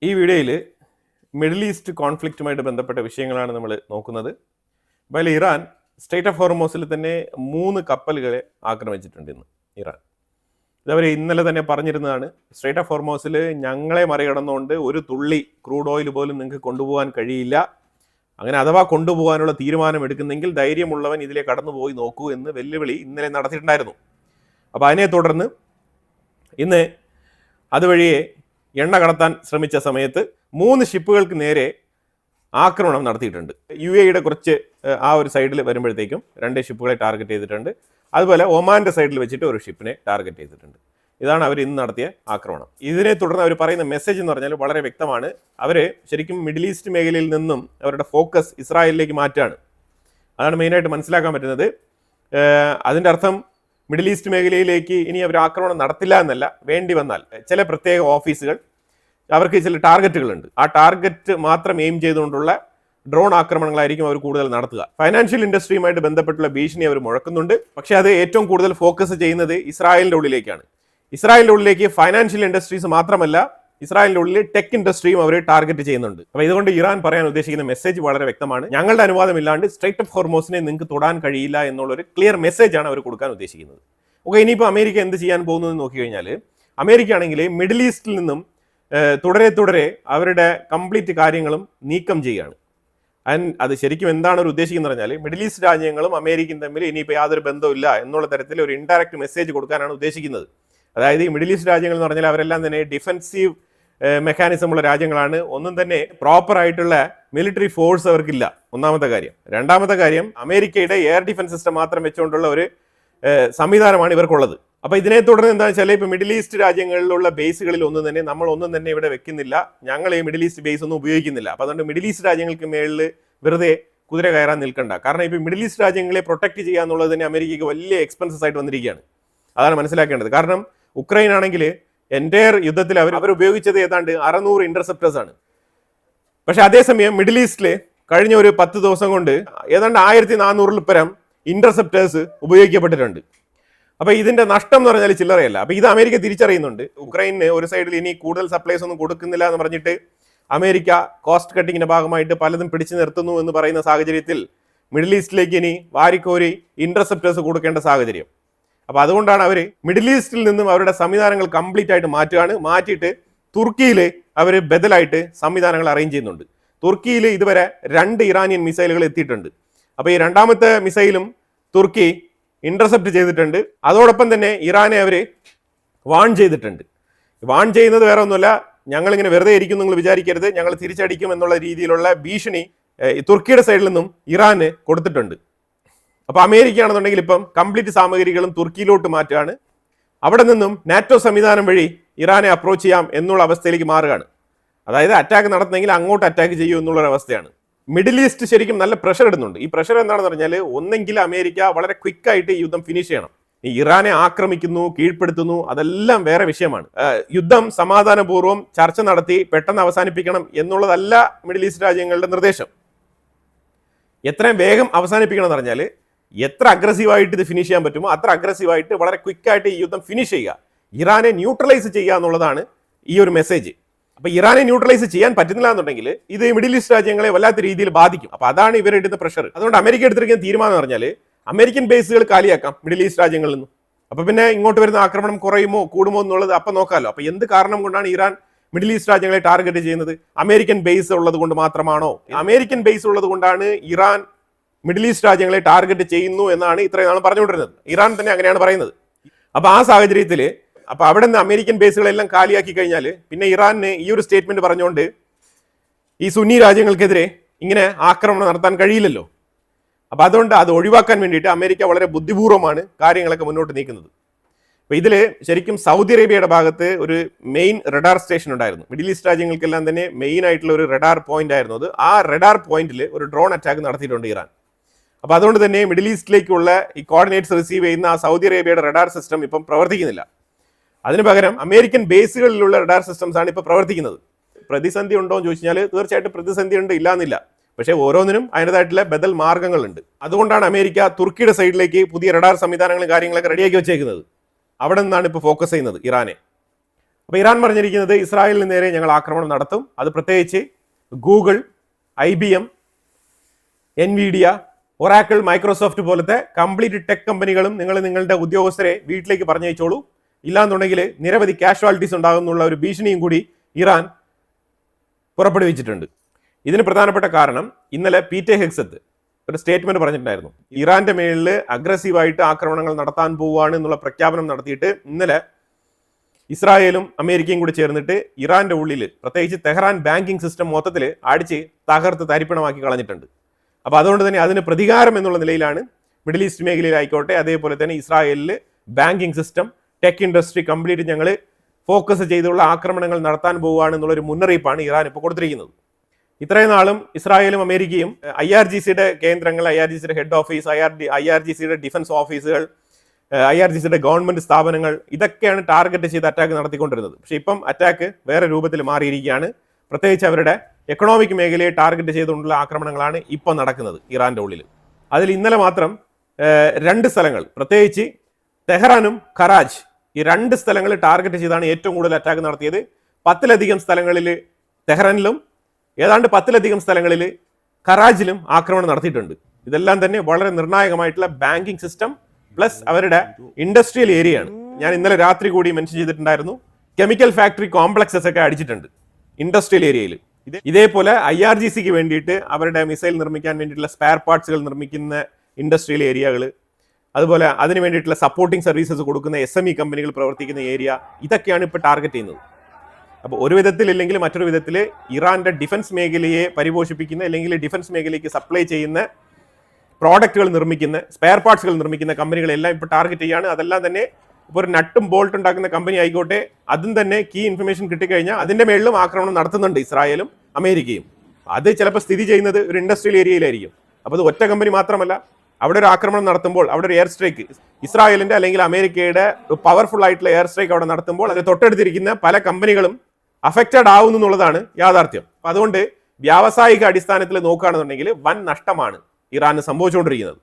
ഈ വീഡിയോയിൽ middle east കോൺഫ്ലിക്റ്റുമായിട്ട് ബന്ധപ്പെട്ട വിഷയങ്ങളാണ് നമ്മൾ നോക്കുന്നത്. അപ്പോൾ ഇറാൻ സ്ട്രേറ്റ് ഓഫ് ഹോർമോസിൽ തന്നെ 3 കപ്പലുകളെ ആക്രമിച്ചിട്ടുണ്ട് ഇന്ന് ഇറാൻ. ഇതവർ ഇന്നലെ തന്നെ പറഞ്ഞിരുന്നതാണ്. സ്ട്രേറ്റ് ഓഫ് ഹോർമോസിൽ ഞങ്ങളെ മറികടന്നുകൊണ്ട് ഒരു തുള്ളി ക്രൂഡ് ഓയിൽ പോലും നിങ്ങൾക്ക് കൊണ്ടുപോകാൻ കഴിയില്ല. അങ്ങനെ അഥവാ കൊണ്ടുപോകാനുള്ള തീരുമാനം എടുക്കുന്നെങ്കിൽ ധൈര്യമുള്ളവൻ ഇതിലെ കടന്നുപോയി നോക്കൂ എന്ന് വെല്ലുവിളി ഇന്നലെ നടത്തിയിട്ടുണ്ടായിരുന്നു. അപ്പോൾ അതിനെ തുടർന്ന് ഇന്ന് അതുവഴിയെ എണ്ണ കടത്താൻ ശ്രമിച്ച സമയത്ത് 3 ഷിപ്പുകൾക്ക് നേരെ ആക്രമണം നടത്തിയിട്ടുണ്ട്. UAE കുറച്ച് ആ ഒരു സൈഡിൽ വരുമ്പോഴത്തേക്കും 2 ഷിപ്പുകളെ ടാർഗറ്റ് ചെയ്തിട്ടുണ്ട്. അതുപോലെ ഒമാൻ്റെ സൈഡിൽ വെച്ചിട്ട് ഒരു ഷിപ്പിനെ ടാർഗറ്റ് ചെയ്തിട്ടുണ്ട്. ഇതാണ് അവർ ഇന്ന് നടത്തിയ ആക്രമണം. ഇതിനെ തുടർന്ന് അവർ പറയുന്ന മെസ്സേജ് എന്ന് പറഞ്ഞാൽ വളരെ വ്യക്തമാണ്. അവർ ശരിക്കും മിഡിൽ ഈസ്റ്റ് മേഖലയിൽ നിന്നും അവരുടെ ഫോക്കസ് ഇസ്രായേലിലേക്ക് മാറ്റുകയാണ്. അതാണ് മെയിനായിട്ട് മനസ്സിലാക്കാൻ പറ്റുന്നത്. അതിൻ്റെ അർത്ഥം മിഡിൽ ഈസ്റ്റ് മേഖലയിലേക്ക് ഇനി അവർ ആക്രമണം നടത്തില്ല എന്നല്ല, വേണ്ടി വന്നാൽ ചില പ്രത്യേക ഓഫീസുകൾ അവർക്ക് ചില ടാർഗറ്റുകളുണ്ട്. ആ ടാർഗറ്റ് മാത്രം എയിം ചെയ്തുകൊണ്ടുള്ള ഡ്രോൺ ആക്രമണങ്ങളായിരിക്കും അവർ കൂടുതൽ നടത്തുക. ഫൈനാൻഷ്യൽ ഇൻഡസ്ട്രിയുമായിട്ട് ബന്ധപ്പെട്ടുള്ള ഭീഷണി അവർ മുഴക്കുന്നുണ്ട്. പക്ഷേ അത് ഏറ്റവും കൂടുതൽ ഫോക്കസ് ചെയ്യുന്നത് ഇസ്രായേലിൻ്റെ ഉള്ളിലേക്കാണ്. ഇസ്രായേലിൻ്റെ ഉള്ളിലേക്ക് ഫൈനാൻഷ്യൽ ഇൻഡസ്ട്രീസ് മാത്രമല്ല, ഇസ്രായേലിൻ്റെ ഉള്ളിൽ ടെക് ഇൻഡസ്ട്രിയും അവർ ടാർഗറ്റ് ചെയ്യുന്നുണ്ട്. അപ്പോൾ ഇതുകൊണ്ട് ഇറാൻ പറയാൻ ഉദ്ദേശിക്കുന്ന മെസ്സേജ് വളരെ വ്യക്തമാണ്. ഞങ്ങളുടെ അനുവാദമില്ലാണ്ട് സ്ട്രേറ്റ് ഓഫ് ഹോർമോസിനെ നിങ്ങൾക്ക് തൊടാൻ കഴിയില്ല എന്നുള്ളൊരു ക്ലിയർ മെസ്സേജാണ് അവർ കൊടുക്കാൻ ഉദ്ദേശിക്കുന്നത്. ഓക്കെ, ഇനിയിപ്പോൾ അമേരിക്ക എന്ത് ചെയ്യാൻ പോകുന്നതെന്ന് നോക്കിക്കഴിഞ്ഞാൽ, അമേരിക്ക ആണെങ്കിൽ മിഡിൽ ഈസ്റ്റിൽ നിന്നും തുടരെ അവരുടെ കംപ്ലീറ്റ് കാര്യങ്ങളും നീക്കം ചെയ്യുകയാണ്. അത് ശരിക്കും എന്താണ് ഒരു ഉദ്ദേശിക്കുന്നത് പറഞ്ഞാൽ, മിഡിൽ ഈസ്റ്റ് രാജ്യങ്ങളും അമേരിക്കയും തമ്മിൽ ഇനിയിപ്പോൾ യാതൊരു ബന്ധമില്ല എന്നുള്ള തരത്തിൽ ഒരു ഇൻഡയറക്റ്റ് മെസ്സേജ് കൊടുക്കാനാണ് ഉദ്ദേശിക്കുന്നത്. അതായത് ഈ മിഡിൽ ഈസ്റ്റ് രാജ്യങ്ങൾ എന്ന് പറഞ്ഞാൽ അവരെല്ലാം തന്നെ ഡിഫെൻസീവ് മെക്കാനിസം ഉള്ള രാജ്യങ്ങളാണ്. ഒന്നും തന്നെ പ്രോപ്പർ ആയിട്ടുള്ള മിലിറ്ററി ഫോഴ്സ് അവർക്കില്ല, ഒന്നാമത്തെ കാര്യം. രണ്ടാമത്തെ കാര്യം, അമേരിക്കയുടെ എയർ ഡിഫൻസ് സിസ്റ്റം മാത്രം വെച്ചുകൊണ്ടുള്ള ഒരു സംവിധാനമാണ് ഇവർക്കുള്ളത്. അപ്പോൾ ഇതിനെ തുടർന്ന് എന്താണെന്ന് വെച്ചാൽ, ഇപ്പോൾ മിഡിൽ ഈസ്റ്റ് രാജ്യങ്ങളിലുള്ള ബേസുകളിൽ ഒന്നും തന്നെ ഇവിടെ വെക്കുന്നില്ല. ഞങ്ങൾ ഈ മിഡിൽ ഈസ്റ്റ് ബേസ് ഒന്നും ഉപയോഗിക്കുന്നില്ല. അപ്പോൾ അതുകൊണ്ട് മിഡിൽ ഈസ്റ്റ് രാജ്യങ്ങൾക്ക് മേളിൽ വെറുതെ കുതിര കയറാൻ നിൽക്കണ്ട. കാരണം ഇപ്പോൾ മിഡിൽ ഈസ്റ്റ് രാജ്യങ്ങളെ പ്രൊട്ടക്ട് ചെയ്യുക എന്നുള്ളത് തന്നെ അമേരിക്കയ്ക്ക് വലിയ എക്സ്പെൻസസ് ആയിട്ട് വന്നിരിക്കുകയാണ്. അതാണ് മനസ്സിലാക്കേണ്ടത്. കാരണം ഉക്രൈൻ ആണെങ്കിൽ എൻ്റയർ യുദ്ധത്തിൽ അവർ ഉപയോഗിച്ചത് ഏതാണ്ട് 600 ഇന്റർസെപ്റ്റേഴ്സ് ആണ്. പക്ഷെ അതേസമയം മിഡിൽ ഈസ്റ്റിൽ കഴിഞ്ഞ ഒരു 10 ദിവസം കൊണ്ട് ഏതാണ്ട് 1400-ൽ പരം ഇന്റർസെപ്റ്റേഴ്സ് ഉപയോഗിക്കപ്പെട്ടിട്ടുണ്ട്. അപ്പോൾ ഇതിന്റെ നഷ്ടം എന്ന് പറഞ്ഞാൽ ചില്ലറയല്ല. അപ്പോൾ ഇത് അമേരിക്ക തിരിച്ചറിയുന്നുണ്ട്. ഉക്രൈന് ഒരു സൈഡിൽ ഇനി കൂടുതൽ സപ്ലൈസ് ഒന്നും കൊടുക്കുന്നില്ല എന്ന് പറഞ്ഞിട്ട് അമേരിക്ക കോസ്റ്റ് കട്ടിങ്ങിന്റെ ഭാഗമായിട്ട് പലതും പിടിച്ചു നിർത്തുന്നു എന്ന് പറയുന്ന സാഹചര്യത്തിൽ മിഡിൽ ഈസ്റ്റിലേക്ക് ഇനി വാരിക്കോരി ഇന്റർസെപ്റ്റേഴ്സ് കൊടുക്കേണ്ട സാഹചര്യം. അപ്പോൾ അതുകൊണ്ടാണ് അവർ മിഡിൽ ഈസ്റ്റിൽ നിന്നും അവരുടെ സംവിധാനങ്ങൾ കംപ്ലീറ്റ് ആയിട്ട് മാറ്റിയിട്ട് തുർക്കിയിൽ അവർ ബദലായിട്ട് സംവിധാനങ്ങൾ അറേഞ്ച് ചെയ്യുന്നുണ്ട്. തുർക്കിയിൽ ഇതുവരെ 2 ഇറാനിയൻ മിസൈലുകൾ എത്തിയിട്ടുണ്ട്. അപ്പോൾ ഈ രണ്ടാമത്തെ മിസൈലും തുർക്കി ഇന്റർസെപ്റ്റ് ചെയ്തിട്ടുണ്ട്. അതോടൊപ്പം തന്നെ ഇറാനെ അവർ വാൺ ചെയ്തിട്ടുണ്ട്. വാൺ ചെയ്യുന്നത് വേറെ ഒന്നുമല്ല, ഞങ്ങളിങ്ങനെ വെറുതെ ഇരിക്കും നിങ്ങൾ വിചാരിക്കരുത്, ഞങ്ങൾ തിരിച്ചടിക്കും എന്നുള്ള രീതിയിലുള്ള ഭീഷണി തുർക്കിയുടെ സൈഡിൽ നിന്നും ഇറാന് കൊടുത്തിട്ടുണ്ട്. അപ്പോൾ അമേരിക്ക ആണെന്നുണ്ടെങ്കിൽ ഇപ്പം കംപ്ലീറ്റ് സാമഗ്രികളും തുർക്കിയിലോട്ട് മാറ്റുകയാണ്. അവിടെ നിന്നും നാറ്റോ സംവിധാനം വഴി ഇറാനെ അപ്രോച്ച് ചെയ്യാം എന്നുള്ള അവസ്ഥയിലേക്ക് മാറുകയാണ്. അതായത് അറ്റാക്ക് നടത്തുന്നെങ്കിൽ അങ്ങോട്ട് അറ്റാക്ക് ചെയ്യൂ എന്നുള്ളൊരവസ്ഥയാണ്. മിഡിൽ ഈസ്റ്റ് ശരിക്കും നല്ല പ്രഷർ ഇടുന്നുണ്ട്. ഈ പ്രഷർ എന്താണെന്ന് പറഞ്ഞാൽ, ഒന്നെങ്കിൽ അമേരിക്ക വളരെ ക്വിക്കായിട്ട് ഈ യുദ്ധം ഫിനിഷ് ചെയ്യണം. ഈ ഇറാനെ ആക്രമിക്കുന്നു, കീഴ്പ്പെടുത്തുന്നു, അതെല്ലാം വേറെ വിഷയമാണ്. യുദ്ധം സമാധാനപൂർവ്വം ചർച്ച നടത്തി പെട്ടെന്ന് അവസാനിപ്പിക്കണം എന്നുള്ളതല്ല മിഡിൽ ഈസ്റ്റ് രാജ്യങ്ങളുടെ നിർദ്ദേശം. എത്രയും വേഗം അവസാനിപ്പിക്കണം എന്ന് പറഞ്ഞാൽ, എത്ര അഗ്രസീവായിട്ട് ഇത് ഫിനിഷ് ചെയ്യാൻ പറ്റുമോ അത്ര അഗ്രസീവായിട്ട് വളരെ ക്വിക്കായിട്ട് ഈ യുദ്ധം ഫിനിഷ് ചെയ്യുക, ഇറാനെ ന്യൂട്രലൈസ് ചെയ്യുക എന്നുള്ളതാണ് ഈ ഒരു മെസ്സേജ്. അപ്പോൾ ഇറാനെ ന്യൂട്രലൈസ് ചെയ്യാൻ പറ്റുന്നില്ല എന്നുണ്ടെങ്കിൽ ഇത് മിഡിൽ ഈസ്റ്റ് രാജ്യങ്ങളെ വല്ലാത്ത രീതിയിൽ ബാധിക്കും. അപ്പോൾ അതാണ് ഇവരെടുത്ത പ്രഷർ. അതുകൊണ്ട് അമേരിക്ക എടുത്തിരിക്കുന്ന തീരുമാനം എന്ന് പറഞ്ഞാൽ, അമേരിക്കൻ ബേസുകൾ കാലിയാക്കാം മിഡിൽ ഈസ്റ്റ് രാജ്യങ്ങളിൽ നിന്നും. അപ്പോൾ പിന്നെ ഇങ്ങോട്ട് വരുന്ന ആക്രമണം കുറയുമോ കൂടുമോ എന്നുള്ളത് അപ്പം നോക്കാമല്ലോ. അപ്പോൾ എന്ത് കാരണം കൊണ്ടാണ് ഇറാൻ മിഡിൽ ഈസ്റ്റ് രാജ്യങ്ങളെ ടാർഗറ്റ് ചെയ്യുന്നത്? അമേരിക്കൻ ബേസ് ഉള്ളത് കൊണ്ട് മാത്രമാണോ? അമേരിക്കൻ ബേസ് ഉള്ളത് കൊണ്ടാണ് ഇറാൻ മിഡിൽ ഈസ്റ്റ് രാജ്യങ്ങളെ ടാർഗറ്റ് ചെയ്യുന്നു എന്നാണ് ഇത്രയും നാളും പറഞ്ഞുകൊണ്ടിരുന്നത്. ഇറാൻ തന്നെ അങ്ങനെയാണ് പറയുന്നത്. അപ്പോൾ ആ സാഹചര്യത്തിൽ അപ്പോൾ അവിടെ നിന്ന് അമേരിക്കൻ ബേസുകളെല്ലാം കാലിയാക്കി കഴിഞ്ഞാൽ പിന്നെ ഇറാന് ഈ ഒരു സ്റ്റേറ്റ്മെന്റ് പറഞ്ഞുകൊണ്ട് ഈ സുന്നി രാജ്യങ്ങൾക്കെതിരെ ഇങ്ങനെ ആക്രമണം നടത്താൻ കഴിയില്ലല്ലോ. അപ്പോൾ അതുകൊണ്ട് അത് ഒഴിവാക്കാൻ വേണ്ടിയിട്ട് അമേരിക്ക വളരെ ബുദ്ധിപൂർവ്വമാണ് കാര്യങ്ങളൊക്കെ മുന്നോട്ട് നീക്കുന്നത്. അപ്പോൾ ഇതിൽ ശരിക്കും സൗദി അറേബ്യയുടെ ഭാഗത്ത് ഒരു മെയിൻ റഡാർ സ്റ്റേഷൻ ഉണ്ടായിരുന്നു. മിഡിൽ ഈസ്റ്റ് രാജ്യങ്ങൾക്കെല്ലാം തന്നെ മെയിൻ ആയിട്ടുള്ള ഒരു റഡാർ പോയിന്റ് ആയിരുന്നു അത്. ആ റഡാർ പോയിന്റിൽ ഒരു ഡ്രോൺ അറ്റാക്ക് നടത്തിയിട്ടുണ്ട് ഇറാൻ. അപ്പോൾ അതുകൊണ്ട് തന്നെ മിഡിൽ ഈസ്റ്റിലേക്കുള്ള ഈ കോർഡിനേറ്റ്സ് റിസീവ് ചെയ്യുന്ന ആ സൗദി അറേബ്യയുടെ റഡാർ സിസ്റ്റം ഇപ്പം പ്രവർത്തിക്കുന്നില്ല. അതിന് പകരം അമേരിക്കൻ ബേസുകളിലുള്ള റഡാർ സിസ്റ്റംസ് ആണ് ഇപ്പോൾ പ്രവർത്തിക്കുന്നത്. പ്രതിസന്ധി ഉണ്ടോ എന്ന് ചോദിച്ചു കഴിഞ്ഞാൽ തീർച്ചയായിട്ടും പ്രതിസന്ധി ഉണ്ട്, ഇല്ലാന്നില്ല. പക്ഷേ ഓരോന്നിനും അതിൻ്റെതായിട്ടുള്ള ബദൽ മാർഗങ്ങളുണ്ട്. അതുകൊണ്ടാണ് അമേരിക്ക തുർക്കിയുടെ സൈഡിലേക്ക് പുതിയ റഡാർ സംവിധാനങ്ങളും കാര്യങ്ങളൊക്കെ റെഡിയാക്കി വെച്ചേക്കുന്നത്. അവിടെ നിന്നാണ് ഇപ്പോൾ ഫോക്കസ് ചെയ്യുന്നത് ഇറാനെ. അപ്പോൾ ഇറാൻ പറഞ്ഞിരിക്കുന്നത് ഇസ്രായേലിന് നേരെ ഞങ്ങൾ ആക്രമണം നടത്തും. അത് പ്രത്യേകിച്ച് Google, IBM, NVIDIA, Oracle, Microsoft പോലത്തെ കംപ്ലീറ്റ് ടെക് കമ്പനികളും നിങ്ങളുടെ ഉദ്യോഗസ്ഥരെ വീട്ടിലേക്ക് പറഞ്ഞയച്ചോളൂ, ഇല്ലാന്നുണ്ടെങ്കിൽ നിരവധി കാഷ്വാലിറ്റീസ് ഉണ്ടാകുന്നുള്ള ഒരു ഭീഷണിയും കൂടി ഇറാൻ പുറപ്പെടുവിച്ചിട്ടുണ്ട്. ഇതിന് പ്രധാനപ്പെട്ട കാരണം ഇന്നലെ പീറ്റർ ഹെഗ്സത്ത് ഒരു സ്റ്റേറ്റ്മെന്റ് പറഞ്ഞിട്ടുണ്ടായിരുന്നു. ഇറാന്റെ മേളിൽ അഗ്രസീവായിട്ട് ആക്രമണങ്ങൾ നടത്താൻ പോവുകയാണ് എന്നുള്ള പ്രഖ്യാപനം നടത്തിയിട്ട് ഇന്നലെ ഇസ്രായേലും അമേരിക്കയും കൂടി ചേർന്നിട്ട് ഇറാന്റെ ഉള്ളിൽ പ്രത്യേകിച്ച് തെഹ്റാൻ ബാങ്കിങ് സിസ്റ്റം മൊത്തത്തിൽ അടിച്ച് തകർത്ത് തരിപ്പണമാക്കി കളഞ്ഞിട്ടുണ്ട്. അപ്പോൾ അതുകൊണ്ട് തന്നെ അതിന് പ്രതികാരം എന്നുള്ള നിലയിലാണ് മിഡിൽ ഈസ്റ്റ് മേഖലയിലായിക്കോട്ടെ, അതേപോലെ തന്നെ ഇസ്രായേലിൽ banking system, tech industry complete ഞങ്ങൾ ഫോക്കസ് ചെയ്തുള്ള ആക്രമണങ്ങൾ നടത്താൻ പോവുകയാണ് എന്നുള്ളൊരു മുന്നറിയിപ്പാണ് ഇറാൻ ഇപ്പോൾ കൊടുത്തിരിക്കുന്നത്. ഇത്രയും നാളും ഇസ്രായേലും അമേരിക്കയും IRGCയുടെ കേന്ദ്രങ്ങൾ, IRGCയുടെ ഹെഡ് ഓഫീസ്, IRGCയുടെ ഡിഫൻസ് ഓഫീസുകൾ, IRGCയുടെ ഗവൺമെന്റ് സ്ഥാപനങ്ങൾ, ഇതൊക്കെയാണ് ടാർഗറ്റ് ചെയ്ത് അറ്റാക്ക് നടത്തിക്കൊണ്ടിരുന്നത്. പക്ഷേ ഇപ്പം അറ്റാക്ക് വേറെ രൂപത്തിൽ മാറിയിരിക്കുകയാണ്. പ്രത്യേകിച്ച് അവരുടെ എക്കണോമിക് മേഖലയെ ടാർഗറ്റ് ചെയ്തുകൊണ്ടുള്ള ആക്രമണങ്ങളാണ് ഇപ്പം നടക്കുന്നത് ഇറാന്റെ ഉള്ളിൽ. അതിൽ ഇന്നലെ മാത്രം 2 സ്ഥലങ്ങൾ, പ്രത്യേകിച്ച് തെഹ്റാനും ഖറാജ്, ഈ 2 സ്ഥലങ്ങൾ ടാർഗറ്റ് ചെയ്താണ് ഏറ്റവും കൂടുതൽ അറ്റാക്ക് നടത്തിയത്. 10ലധികം സ്ഥലങ്ങളിൽ തെഹ്റാനിലും ഏതാണ്ട് 10ലധികം സ്ഥലങ്ങളിൽ ഖറാജിലും ആക്രമണം നടത്തിയിട്ടുണ്ട്. ഇതെല്ലാം തന്നെ വളരെ നിർണായകമായിട്ടുള്ള ബാങ്കിങ് സിസ്റ്റം പ്ലസ് അവരുടെ ഇൻഡസ്ട്രിയൽ ഏരിയയാണ്. ഞാൻ ഇന്നലെ രാത്രി കൂടി മെൻഷൻ ചെയ്തിട്ടുണ്ടായിരുന്നു, കെമിക്കൽ ഫാക്ടറി കോംപ്ലക്സസ് ഒക്കെ അടിച്ചിട്ടുണ്ട് ഇൻഡസ്ട്രിയൽ ഏരിയയിൽ. ഇതേപോലെ IRGCക്ക് വേണ്ടിയിട്ട് അവരുടെ മിസൈൽ നിർമ്മിക്കാൻ വേണ്ടിയിട്ടുള്ള സ്പെയർ പാർട്സുകൾ നിർമ്മിക്കുന്ന ഇൻഡസ്ട്രിയൽ ഏരിയകൾ, അതുപോലെ അതിന് വേണ്ടിയിട്ടുള്ള സപ്പോർട്ടിംഗ് സർവീസസ് കൊടുക്കുന്ന SME കമ്പനികൾ പ്രവർത്തിക്കുന്ന ഏരിയ, ഇതൊക്കെയാണ് ഇപ്പോൾ ടാർഗറ്റ് ചെയ്യുന്നത്. അപ്പോൾ ഒരു വിധത്തിൽ ഇല്ലെങ്കിൽ മറ്റൊരു വിധത്തിൽ ഇറാന്റെ ഡിഫൻസ് മേഖലയെ പരിപോഷിപ്പിക്കുന്ന അല്ലെങ്കിൽ ഡിഫൻസ് മേഖലയ്ക്ക് സപ്ലൈ ചെയ്യുന്ന പ്രോഡക്റ്റുകൾ നിർമ്മിക്കുന്ന, സ്പെയർ പാർട്സുകൾ നിർമ്മിക്കുന്ന കമ്പനികളെല്ലാം ഇപ്പോൾ ടാർഗറ്റ് ചെയ്യുകയാണ്. അതെല്ലാം തന്നെ ഇപ്പോൾ ഒരു നട്ടും ബോൾട്ട് ഉണ്ടാക്കുന്ന കമ്പനി ആയിക്കോട്ടെ, അതും തന്നെ കീ ഇൻഫർമേഷൻ കിട്ടിക്കഴിഞ്ഞാൽ അതിന്റെ മേളിലും ആക്രമണം നടത്തുന്നുണ്ട് ഇസ്രായേലും അമേരിക്കയും. അത് ചിലപ്പോൾ സ്ഥിതി ചെയ്യുന്നത് ഒരു ഇൻഡസ്ട്രിയൽ ഏരിയയിലായിരിക്കും. അപ്പോൾ അത് ഒറ്റ കമ്പനി മാത്രമല്ല, അവിടെ ഒരു ആക്രമണം നടത്തുമ്പോൾ, അവിടെ ഒരു എയർ സ്ട്രൈക്ക്, ഇസ്രായേലിന്റെ അല്ലെങ്കിൽ അമേരിക്കയുടെ പവർഫുൾ ആയിട്ടുള്ള എയർ സ്ട്രൈക്ക് അവിടെ നടത്തുമ്പോൾ അത് തൊട്ടടുത്തിരിക്കുന്ന പല കമ്പനികളും അഫക്റ്റഡ് ആവുന്നു എന്നുള്ളതാണ് യാഥാർത്ഥ്യം. അപ്പം അതുകൊണ്ട് വ്യാവസായിക അടിസ്ഥാനത്തിൽ നോക്കുകയാണെന്നുണ്ടെങ്കിൽ വൻ നഷ്ടമാണ് ഇറാന് സംഭവിച്ചുകൊണ്ടിരിക്കുന്നത്.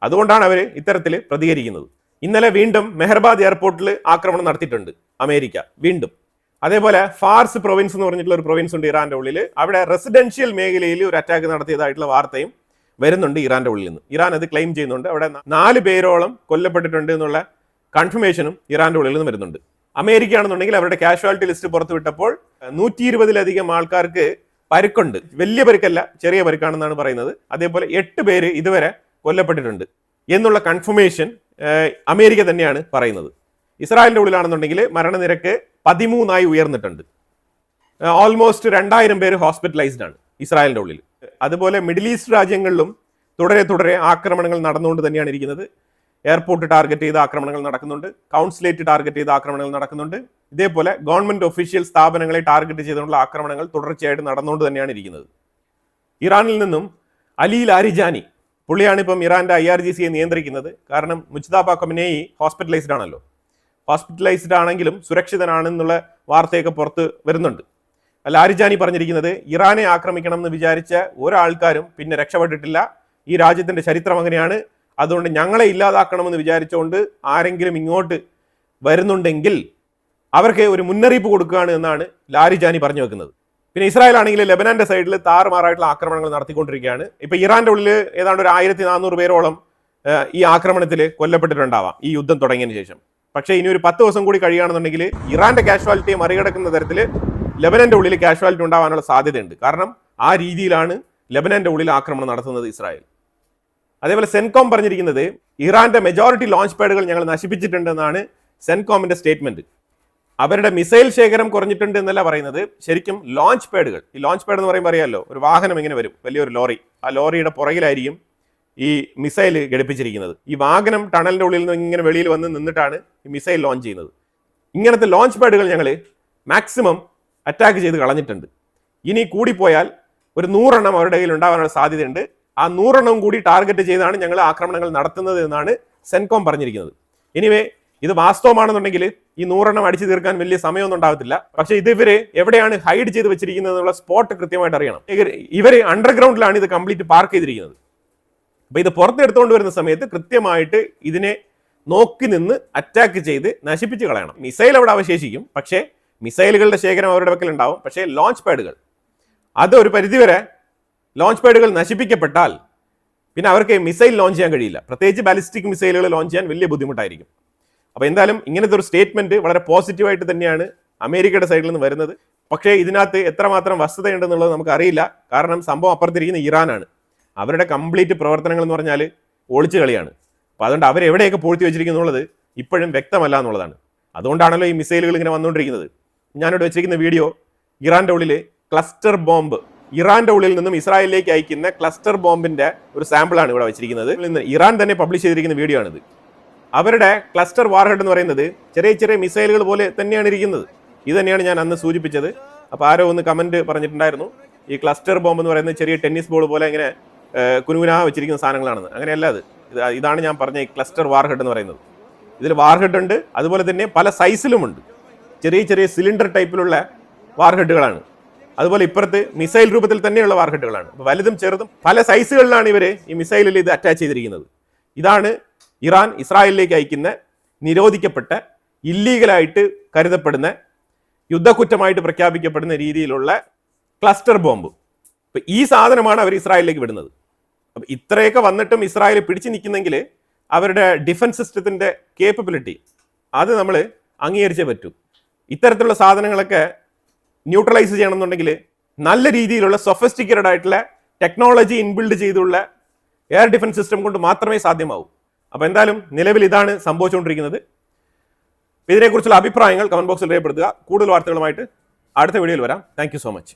അതുകൊണ്ടാണ് അവർ ഇത്തരത്തിൽ പ്രതികരിക്കുന്നത്. ഇന്നലെ വീണ്ടും മെഹർബാദ് എയർപോർട്ടിൽ ആക്രമണം നടത്തിയിട്ടുണ്ട് അമേരിക്ക വീണ്ടും. അതേപോലെ ഫാർസ് പ്രൊവിൻസ് എന്ന് പറഞ്ഞിട്ടുള്ള ഒരു പ്രൊവിൻസ് ഉണ്ട് ഇറാന്റെ ഉള്ളിൽ, അവിടെ റെസിഡൻഷ്യൽ മേഖലയിൽ ഒരു അറ്റാക്ക് നടത്തിയതായിട്ടുള്ള വാർത്തയും വരുന്നുണ്ട് ഇറാന്റെ ഉള്ളിൽ നിന്ന്. ഇറാൻ അത് ക്ലെയിം ചെയ്യുന്നുണ്ട്. അവിടെ 4 പേരോളം കൊല്ലപ്പെട്ടിട്ടുണ്ട് എന്നുള്ള കൺഫർമേഷനും ഇറാന്റെ ഉള്ളിൽ നിന്ന് വരുന്നുണ്ട്. അമേരിക്ക ആണെന്നുണ്ടെങ്കിൽ അവരുടെ കാഷ്വാലിറ്റി ലിസ്റ്റ് പുറത്തുവിട്ടപ്പോൾ 120ലധികം ആൾക്കാർക്ക് പരുക്കുണ്ട്. വലിയ പരുക്കല്ല, ചെറിയ പരുക്കാണെന്നാണ് പറയുന്നത്. അതേപോലെ 8 പേര് ഇതുവരെ കൊല്ലപ്പെട്ടിട്ടുണ്ട് എന്നുള്ള കൺഫർമേഷൻ അമേരിക്ക തന്നെയാണ് പറയുന്നത്. ഇസ്രായേലിന്റെ ഉള്ളിലാണെന്നുണ്ടെങ്കിൽ മരണനിരക്ക് 13ആയി ഉയർന്നിട്ടുണ്ട്. ഓൾമോസ്റ്റ് 2000 പേര് ഹോസ്പിറ്റലൈസ്ഡ് ആണ് ഇസ്രായേലിന്റെ ഉള്ളിൽ. അതുപോലെ മിഡിൽ ഈസ്റ്റ് രാജ്യങ്ങളിലും തുടരെ ആക്രമണങ്ങൾ നടന്നുകൊണ്ട് തന്നെയാണ് ഇരിക്കുന്നത്. എയർപോർട്ട് ടാർഗറ്റ് ചെയ്ത ആക്രമണങ്ങൾ നടക്കുന്നുണ്ട്, കൗൺസിലേറ്റ് ടാർഗറ്റ് ചെയ്ത ആക്രമണങ്ങൾ നടക്കുന്നുണ്ട്. ഇതേപോലെ ഗവൺമെന്റ് ഒഫീഷ്യൽ സ്ഥാപനങ്ങളെ ടാർഗറ്റ് ചെയ്തുകൊണ്ടുള്ള ആക്രമണങ്ങൾ തുടർച്ചയായിട്ട് നടന്നുകൊണ്ട് തന്നെയാണ് ഇരിക്കുന്നത്. ഇറാനിൽ നിന്നും അലി ലാരിജാനി, പുള്ളിയാണ് ഇപ്പം ഇറാന്റെ IRGCയെ നിയന്ത്രിക്കുന്നത്. കാരണം മുജ്തബ ഖമനേയി ഹോസ്പിറ്റലൈസ്ഡ് ആണല്ലോ. ഹോസ്പിറ്റലൈസ്ഡ് ആണെങ്കിലും സുരക്ഷിതനാണെന്നുള്ള വാർത്തയൊക്കെ പുറത്ത് വരുന്നുണ്ട്. ലാരിജാനി പറഞ്ഞിരിക്കുന്നത് ഇറാനെ ആക്രമിക്കണം എന്ന് വിചാരിച്ച ഒരാൾക്കാരും പിന്നെ രക്ഷപ്പെട്ടിട്ടില്ല. ഈ രാജ്യത്തിന്റെ ചരിത്രം അങ്ങനെയാണ്. അതുകൊണ്ട് ഞങ്ങളെ ഇല്ലാതാക്കണമെന്ന് വിചാരിച്ചുകൊണ്ട് ആരെങ്കിലും ഇങ്ങോട്ട് വരുന്നുണ്ടെങ്കിൽ അവർക്ക് ഒരു മുന്നറിയിപ്പ് കൊടുക്കുകയാണ് എന്നാണ് ലാരിജാനി പറഞ്ഞു വെക്കുന്നത്. പിന്നെ ഇസ്രായേൽ ആണെങ്കിൽ ലെബനാന്റെ സൈഡിൽ താറുമാറായിട്ടുള്ള ആക്രമണങ്ങൾ നടത്തിക്കൊണ്ടിരിക്കുകയാണ്. ഇപ്പൊ ഇറാന്റെ ഉള്ളിൽ ഏതാണ്ട് ഒരു 1400 പേരോളം ഈ ആക്രമണത്തിൽ കൊല്ലപ്പെട്ടിട്ടുണ്ടാവാം ഈ യുദ്ധം തുടങ്ങിയതിന് ശേഷം. പക്ഷേ ഇനി ഒരു 10 ദിവസം കൂടി കഴിയുകയാണെന്നുണ്ടെങ്കിൽ ഇറാന്റെ കാഷ്വാലിറ്റിയെ മറികടക്കുന്ന തരത്തിൽ ലെബനന്റെ ഉള്ളിൽ കാഷ്വാലിറ്റി ഉണ്ടാവാനുള്ള സാധ്യതയുണ്ട്. കാരണം ആ രീതിയിലാണ് ലെബനന്റെ ഉള്ളിൽ ആക്രമണം നടത്തുന്നത് ഇസ്രായേൽ. അതേപോലെ സെൻകോം പറഞ്ഞിരിക്കുന്നത് ഇറാന്റെ മെജോറിറ്റി ലോഞ്ച് പാഡുകൾ ഞങ്ങൾ നശിപ്പിച്ചിട്ടുണ്ടെന്നാണ് സെൻകോമിന്റെ സ്റ്റേറ്റ്മെന്റ്. അവരുടെ മിസൈൽ ശേഖരം കുറഞ്ഞിട്ടുണ്ട് എന്നല്ല പറയുന്നത്, ശരിക്കും ലോഞ്ച് പാഡുകൾ. ഈ ലോഞ്ച് പാഡ് എന്ന് പറയുമ്പോൾ അറിയാമല്ലോ, ഒരു വാഹനം ഇങ്ങനെ വരും, വലിയൊരു ലോറി, ആ ലോറിയുടെ പുറകിലായിരിക്കും ഈ മിസൈൽ ഘടിപ്പിച്ചിരിക്കുന്നത്. ഈ വാഹനം ടണലിന്റെ ഉള്ളിൽ നിന്ന് ഇങ്ങനെ വെളിയിൽ വന്ന് നിന്നിട്ടാണ് ഈ മിസൈൽ ലോഞ്ച് ചെയ്യുന്നത്. ഇങ്ങനത്തെ ലോഞ്ച് പാഡുകൾ ഞങ്ങൾ മാക്സിമം അറ്റാക്ക് ചെയ്ത് കളഞ്ഞിട്ടുണ്ട്. ഇനി കൂടിപ്പോയാൽ ഒരു 100 എണ്ണം അവരുടെ കയ്യിൽ ഉണ്ടാകാനുള്ള സാധ്യതയുണ്ട്. ആ 100 എണ്ണം കൂടി ടാർഗറ്റ് ചെയ്താണ് ഞങ്ങൾ ആക്രമണങ്ങൾ നടത്തുന്നത് എന്നാണ് സെൻകോം പറഞ്ഞിരിക്കുന്നത്. എനിവേ ഇത് വാസ്തവമാണെന്നുണ്ടെങ്കിൽ ഈ 100 എണ്ണം അടിച്ചു തീർക്കാൻ വലിയ സമയമൊന്നും ഉണ്ടാകത്തില്ല. പക്ഷേ ഇത് ഇവര് എവിടെയാണ് ഹൈഡ് ചെയ്ത് വെച്ചിരിക്കുന്നത് എന്നുള്ള സ്പോട്ട് കൃത്യമായിട്ട് അറിയണം. ഇവര് അണ്ടർഗ്രൗണ്ടിലാണ് ഇത് കംപ്ലീറ്റ് പാർക്ക് ചെയ്തിരിക്കുന്നത്. അപ്പൊ ഇത് പുറത്തെടുത്തുകൊണ്ട് വരുന്ന സമയത്ത് കൃത്യമായിട്ട് ഇതിനെ നോക്കി നിന്ന് അറ്റാക്ക് ചെയ്ത് നശിപ്പിച്ച് കളയണം. മിസൈൽ അവിടെ അവശേഷിക്കും, പക്ഷേ മിസൈലുകളുടെ ശേഖരം അവരുടെ പക്കൽ ഉണ്ടാവും, പക്ഷേ ലോഞ്ച് പാഡുകൾ അതൊരു പരിധിവരെ ലോഞ്ച് പാഡുകൾ നശിപ്പിക്കപ്പെട്ടാൽ പിന്നെ അവർക്ക് മിസൈൽ ലോഞ്ച് ചെയ്യാൻ കഴിയില്ല. പ്രത്യേകിച്ച് ബാലിസ്റ്റിക് മിസൈലുകൾ ലോഞ്ച് ചെയ്യാൻ വലിയ ബുദ്ധിമുട്ടായിരിക്കും. അപ്പോൾ എന്തായാലും ഇങ്ങനത്തെ ഒരു സ്റ്റേറ്റ്മെന്റ് വളരെ പോസിറ്റീവായിട്ട് തന്നെയാണ് അമേരിക്കയുടെ സൈഡിൽ നിന്ന് വരുന്നത്. പക്ഷേ ഇതിനകത്ത് എത്രമാത്രം വസ്തുതയുണ്ടെന്നുള്ളത് നമുക്ക് അറിയില്ല. കാരണം സംഭവം അപ്പുറത്തിരിക്കുന്ന ഇറാനാണ്. അവരുടെ കംപ്ലീറ്റ് പ്രവർത്തനങ്ങൾ എന്ന് പറഞ്ഞാൽ ഒളിച്ചു കളിയാണ്. അപ്പോൾ അതുകൊണ്ട് അവരെവിടെയൊക്കെ പൂഴ്ത്തി വെച്ചിരിക്കുന്നുള്ളത് ഇപ്പോഴും വ്യക്തമല്ല എന്നുള്ളതാണ്. അതുകൊണ്ടാണല്ലോ ഈ മിസൈലുകൾ ഇങ്ങനെ വന്നുകൊണ്ടിരിക്കുന്നത്. ഞാനിവിടെ വെച്ചിരിക്കുന്ന വീഡിയോ ഇറാന്റെ ഉള്ളിൽ ക്ലസ്റ്റർ ബോംബ്, ഇറാന്റെ ഉള്ളിൽ നിന്നും ഇസ്രായേലിലേക്ക് അയക്കുന്ന ക്ലസ്റ്റർ ബോംബിന്റെ ഒരു സാമ്പിളാണ് ഇവിടെ വെച്ചിരിക്കുന്നത്. ഇറാൻ തന്നെ പബ്ലിഷ് ചെയ്തിരിക്കുന്ന വീഡിയോ ആണിത്. അവരുടെ ക്ലസ്റ്റർ വാർഹെഡ് എന്ന് പറയുന്നത് ചെറിയ ചെറിയ മിസൈലുകൾ പോലെ തന്നെയാണ് ഇരിക്കുന്നത്. ഇത് തന്നെയാണ് ഞാൻ അന്ന് സൂചിപ്പിച്ചത്. അപ്പോൾ ആരോ ഒന്ന് കമന്റ് പറഞ്ഞിട്ടുണ്ടായിരുന്നു, ഈ ക്ലസ്റ്റർ ബോംബ് എന്ന് പറയുന്നത് ചെറിയ ടെന്നീസ് ബോൾ പോലെ ഇങ്ങനെ കുനുകുനാ വെച്ചിരിക്കുന്ന സാധനങ്ങളാണെന്ന്. അങ്ങനെയല്ല അത്. ഇതാണ് ഞാൻ പറഞ്ഞ ഈ ക്ലസ്റ്റർ വാർഹെഡ് എന്ന് പറയുന്നത്. ഇതിൽ വാർഹെഡ് ഉണ്ട്, അതുപോലെ തന്നെ പല സൈസിലുമുണ്ട്. ചെറിയ ചെറിയ സിലിണ്ടർ ടൈപ്പിലുള്ള വാർഹെഡുകളാണ്. അതുപോലെ ഇപ്പുറത്ത് മിസൈൽ രൂപത്തിൽ തന്നെയുള്ള വാർഹെഡുകളാണ്. അപ്പോൾ വലുതും ചെറുതും പല സൈസുകളിലാണ് ഇവർ ഈ മിസൈലിൽ ഇത് അറ്റാച്ച് ചെയ്തിരിക്കുന്നത്. ഇതാണ് ഇറാൻ ഇസ്രായേലിലേക്ക് അയക്കുന്ന നിരോധിക്കപ്പെട്ട, ഇല്ലീഗലായിട്ട് കരുതപ്പെടുന്ന, യുദ്ധക്കുറ്റമായിട്ട് പ്രഖ്യാപിക്കപ്പെടുന്ന രീതിയിലുള്ള ക്ലസ്റ്റർ ബോംബ്. അപ്പം ഈ സാധനമാണ് അവർ ഇസ്രായേലിലേക്ക് വിടുന്നത്. അപ്പം ഇത്രയൊക്കെ വന്നിട്ടും ഇസ്രായേൽ പിടിച്ചു നിൽക്കുന്നെങ്കിൽ അവരുടെ ഡിഫൻസ് സിസ്റ്റത്തിൻ്റെ കേപ്പബിലിറ്റി അത് നമ്മൾ അംഗീകരിച്ചേ പറ്റൂ. ഇത്തരത്തിലുള്ള സാധനങ്ങളൊക്കെ ന്യൂട്രലൈസ് ചെയ്യണമെന്നുണ്ടെങ്കിൽ നല്ല രീതിയിലുള്ള സൊഫിസ്റ്റിക്കേറ്റഡ് ആയിട്ടുള്ള ടെക്നോളജി ഇൻബിൽഡ് ചെയ്തുള്ള എയർ ഡിഫൻസ് സിസ്റ്റം കൊണ്ട് മാത്രമേ സാധ്യമാവൂ. അപ്പോൾ എന്തായാലും നിലവിൽ ഇതാണ് സംഭവിച്ചുകൊണ്ടിരിക്കുന്നത്. ഇതിനെക്കുറിച്ചുള്ള അഭിപ്രായങ്ങൾ കമന്റ് ബോക്സിൽ രേഖപ്പെടുത്തുക. കൂടുതൽ വാർത്തകളുമായിട്ട് അടുത്ത വീഡിയോയിൽ വരാം. Thank you so much.